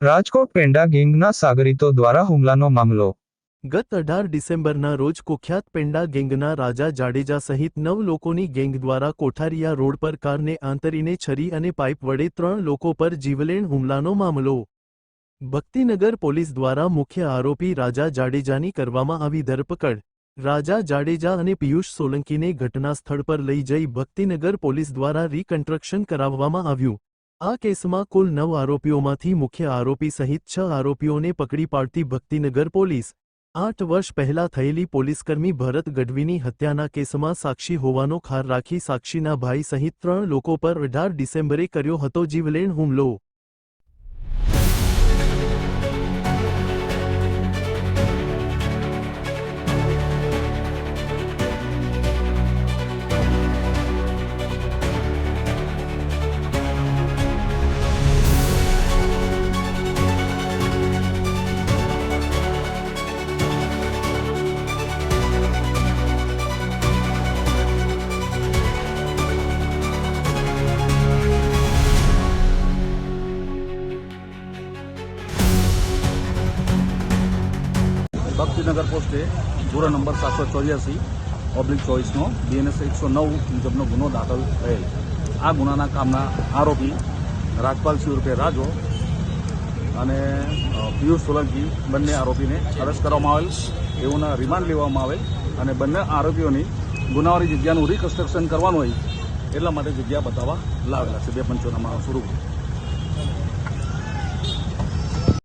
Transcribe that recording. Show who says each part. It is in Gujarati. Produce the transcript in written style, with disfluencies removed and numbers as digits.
Speaker 1: રાજકોટ પેંડા ગેંગના સાગરીતો દ્વારા હુમલાનો મામલો।
Speaker 2: ગત 18 ડિસેમ્બરના રોજ કુખ્યાત પેંડા ગેંગના રાજા જાડેજા સહિત 9 લોકોની ગેંગ દ્વારા કોઠારીયા રોડ પર કારને આંતરીને છરી અને પાઇપ વડે 3 લોકો પર જીવલેણ હુમલાનો મામલો। ભક્તિનગર પોલીસ દ્વારા મુખ્ય આરોપી રાજા જાડેજાની કરવામાં આવી ધરપકડ। રાજા જાડેજા અને પિયુષ સોલંકીને ઘટના સ્થળ પર લઈ જઈ ભક્તિનગર પોલીસ દ્વારા રિકન્સ્ટ્રક્શન કરાવવામાં આવ્યું। આ કેસમાં કુલ 9 આરોપીઓમાંથી મુખ્ય આરોપી સહિત 6 આરોપીઓને પકડી પાડતી ભક્તિનગર પોલીસ 8 વર્ષ પહેલા થયેલી પોલીસકર્મી ભરત ગઢવીની હત્યાના કેસમાં સાક્ષી હોવાનો ખાર રાખી સાક્ષીના ભાઈ સહિત 3 લોકો પર 18 ડિસેમ્બરે કર્યો હતો જીવલેણ હુમલો।
Speaker 3: ભક્તિનગર પોસ્ટે ગુનો નંબર 784/24નો BNS 109 મુજબનો ગુનો દાખલ થયેલ। આ ગુનાના કામના આરોપી રાજપાલ સિંહ ઉર્ફે રાજો અને પિયુષ સોલંકી બંને આરોપીને અરેસ્ટ કરવામાં આવેલ, તેઓના રિમાન્ડ લેવામાં આવેલ અને બંને આરોપીઓની ગુનાવાળી જગ્યાનું રિકન્સ્ટ્રક્શન કરવાનું હોય એટલા માટે જગ્યા બતાવવા લાવેલા છે 2 પંચોનામા સ્વરૂપ।